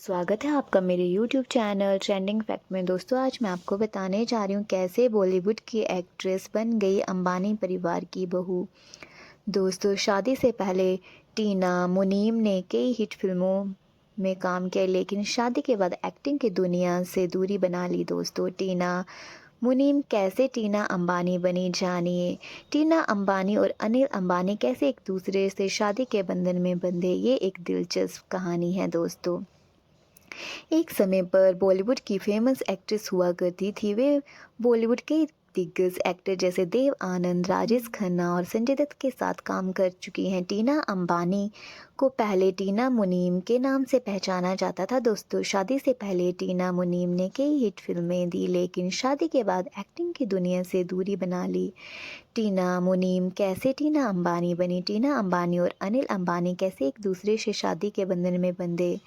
स्वागत है आपका मेरे YouTube चैनल ट्रेंडिंग फैक्ट में। दोस्तों, आज मैं आपको बताने जा रही हूँ कैसे बॉलीवुड की एक्ट्रेस बन गई अंबानी परिवार की बहू। दोस्तों, शादी से पहले टीना मुनीम ने कई हिट फिल्मों में काम किया, लेकिन शादी के बाद एक्टिंग की दुनिया से दूरी बना ली। दोस्तों, टीना मुनीम कैसे टीना अंबानी बनी, जानिए। टीना अंबानी और अनिल अंबानी कैसे एक दूसरे से शादी के बंधन में बंधे, ये एक दिलचस्प कहानी है। दोस्तों, एक समय पर बॉलीवुड की फेमस एक्ट्रेस हुआ करती थी। वे बॉलीवुड के दिग्गज एक्टर जैसे देव आनंद, राजेश खन्ना और संजय दत्त के साथ काम कर चुकी हैं। टीना अंबानी को पहले टीना मुनीम के नाम से पहचाना जाता था। दोस्तों, शादी से पहले टीना मुनीम ने कई हिट फिल्में दी, लेकिन शादी के बाद एक्टिंग की दुनिया से दूरी बना ली। टीना मुनीम कैसे टीना अंबानी बनी, टीना अंबानी और अनिल अंबानी कैसे एक दूसरे से शादी के बंधन में बंधे।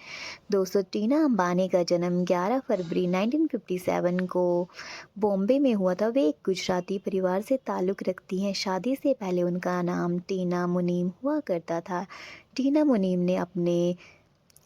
दोस्तों, टीना अंबानी का जन्म 11 फरवरी 1957 को बॉम्बे में हुआ था। वे एक गुजराती परिवार से ताल्लुक़ रखती हैं। शादी से पहले उनका नाम टीना मुनीम हुआ करता था। टीना मुनीम ने अपने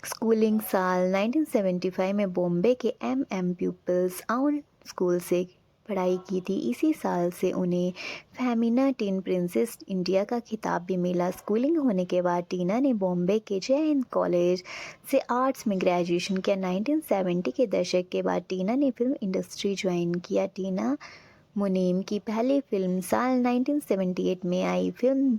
स्कूलिंग साल 1975 में बॉम्बे के एम पीपल्स आउट स्कूल से पढ़ाई की थी। इसी साल से उन्हें फेमिना टीन प्रिंसेस इंडिया का खिताब भी मिला। स्कूलिंग होने के बाद टीना ने बॉम्बे के जय हिंद कॉलेज से आर्ट्स में ग्रेजुएशन किया। 1970 के दशक के बाद टीना ने फिल्म इंडस्ट्री ज्वाइन किया। टीना मुनीम की पहली फिल्म साल 1978 में आई फिल्म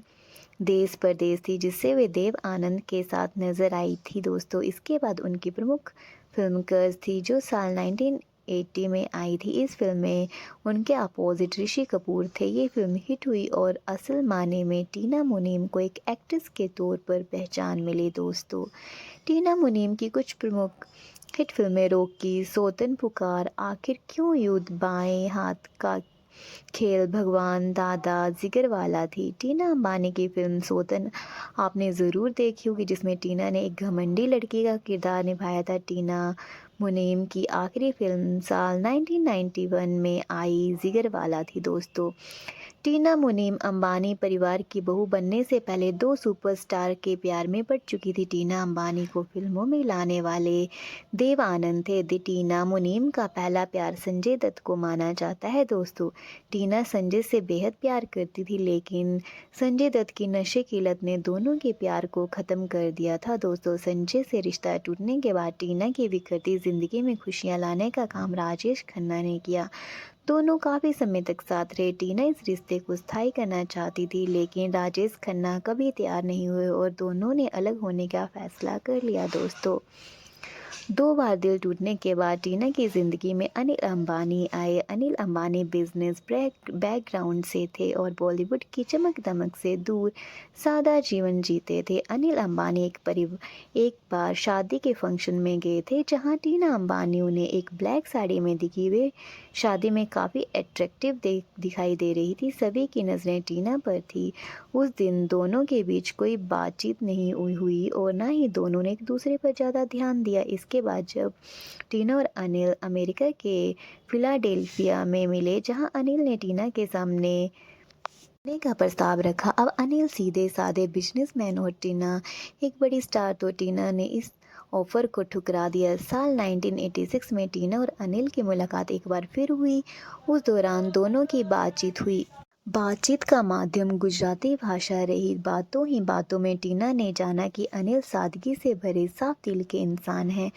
देश परदेश थी, जिससे वे देव आनंद के साथ नजर आई थी। दोस्तों, इसके बाद उनकी प्रमुख फिल्म कर्ज थी, जो साल 1980 में आई थी। इस फिल्म में उनके अपोजिट ऋषि कपूर थे। ये फिल्म हिट हुई और असल माने में टीना मुनीम को एक एक्ट्रेस के तौर पर पहचान मिली। दोस्तों, टीना मुनीम की कुछ प्रमुख हिट फिल्में रॉकी, सौतन पुकार, आखिर क्यों युद्ध, बाएं हाथ का खेल, भगवान, दादा, जिगरवाला थी। टीना अंबानी की फिल्म सौतन आपने ज़रूर देखी होगी, जिसमें टीना ने एक घमंडी लड़की का किरदार निभाया था। टीना मुनीम की आखिरी फिल्म साल 1991 में आई जिगरवाला थी। दोस्तों, टीना मुनीम अंबानी परिवार की बहू बनने से पहले दो सुपरस्टार के प्यार में पड़ चुकी थी। टीना अंबानी को फिल्मों में लाने वाले देव आनंद थे। टीना मुनीम का पहला प्यार संजय दत्त को माना जाता है। दोस्तों, टीना संजय से बेहद प्यार करती थी, लेकिन संजय दत्त की नशे की लत ने दोनों के प्यार को ख़त्म कर दिया था। दोस्तों, संजय से रिश्ता टूटने के बाद टीना की बिखरती ज़िंदगी में खुशियाँ लाने का काम राजेश खन्ना ने किया। दोनों काफ़ी समय तक साथ रहे। टीना इस रिश्ते को स्थायी करना चाहती थी, लेकिन राजेश खन्ना कभी तैयार नहीं हुए और दोनों ने अलग होने का फैसला कर लिया। दोस्तों, दो बार दिल टूटने के बाद टीना की ज़िंदगी में अनिल अंबानी आए। अनिल अंबानी बिजनेस बैकग्राउंड से थे और बॉलीवुड की चमक दमक से दूर सादा जीवन जीते थे। अनिल अंबानी एक बार शादी के फंक्शन में गए थे, जहां टीना अंबानी उन्हें एक ब्लैक साड़ी में दिखी। वे शादी में काफ़ी अट्रैक्टिव दिखाई दे रही थी। सभी की नज़रें टीना पर थी। उस दिन दोनों के बीच कोई बातचीत नहीं हुई और ना ही दोनों ने एक दूसरे पर ज़्यादा ध्यान दिया। इसके बाद जब टीना और अनिल अमेरिका के फिलाडेल्फिया में मिले, जहां अनिल ने टीना के सामने मिलने का प्रस्ताव रखा। अब अनिल सीधे साधे बिजनेसमैन और टीना एक बड़ी स्टार, तो टीना ने इस ऑफर को ठुकरा दिया। साल 1986 में टीना और अनिल की मुलाकात एक बार फिर हुई। उस दौरान दोनों की बातचीत हुई। बातचीत का माध्यम गुजराती भाषा रही। बातों ही बातों में टीना ने जाना कि अनिल सादगी से भरे साफ दिल के इंसान हैं।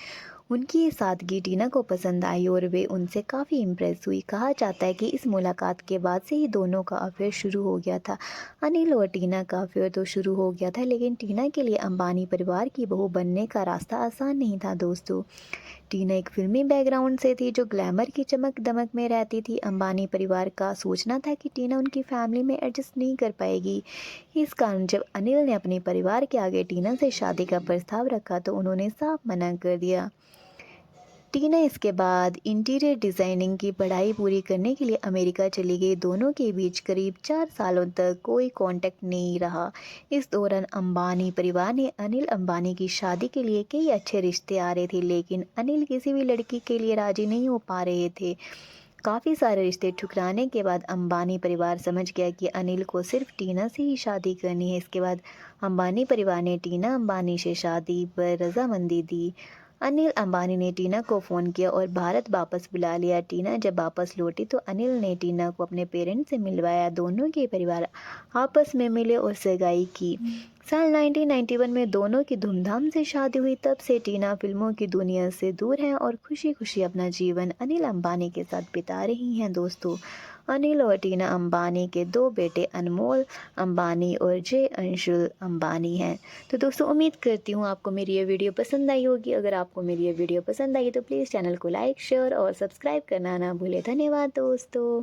उनकी ये सादगी टीना को पसंद आई और वे उनसे काफ़ी इम्प्रेस हुई। कहा जाता है कि इस मुलाकात के बाद से ही दोनों का अफेयर शुरू हो गया था। अनिल और टीना का अफेयर तो शुरू हो गया था, लेकिन टीना के लिए अंबानी परिवार की बहू बनने का रास्ता आसान नहीं था। दोस्तों, टीना एक फिल्मी बैकग्राउंड से थी, जो ग्लैमर की चमक दमक में रहती थी। अंबानी परिवार का सोचना था कि टीना उनकी फैमिली में एडजस्ट नहीं कर पाएगी। इस कारण जब अनिल ने अपने परिवार के आगे टीना से शादी का प्रस्ताव रखा, तो उन्होंने साफ मना कर दिया। टीना इसके बाद इंटीरियर डिज़ाइनिंग की पढ़ाई पूरी करने के लिए अमेरिका चली गई। दोनों के बीच करीब 4 सालों तक कोई कांटेक्ट नहीं रहा। इस दौरान अंबानी परिवार ने अनिल अंबानी की शादी के लिए कई अच्छे रिश्ते आ रहे थे, लेकिन अनिल किसी भी लड़की के लिए राजी नहीं हो पा रहे थे। काफ़ी सारे रिश्ते ठुकराने के बाद अंबानी परिवार समझ गया कि अनिल को सिर्फ टीना से ही शादी करनी है। इसके बाद अंबानी परिवार ने टीना अंबानी से शादी पर रजामंदी दी। अनिल अंबानी ने टीना को फ़ोन किया और भारत वापस बुला लिया। टीना जब वापस लौटी तो अनिल ने टीना को अपने पेरेंट्स से मिलवाया। दोनों के परिवार आपस में मिले और सगाई की। साल 1991 में दोनों की धूमधाम से शादी हुई। तब से टीना फिल्मों की दुनिया से दूर हैं और खुशी खुशी अपना जीवन अनिल अंबानी के साथ बिता रही हैं। दोस्तों, अनिल और टीना अंबानी के दो बेटे अनमोल अंबानी और जय अंशुल अंबानी हैं। तो दोस्तों, उम्मीद करती हूँ आपको मेरी ये वीडियो पसंद आई होगी। अगर आपको मेरी ये वीडियो पसंद आई तो प्लीज़ चैनल को लाइक, शेयर और सब्सक्राइब करना ना भूलें। धन्यवाद दोस्तों।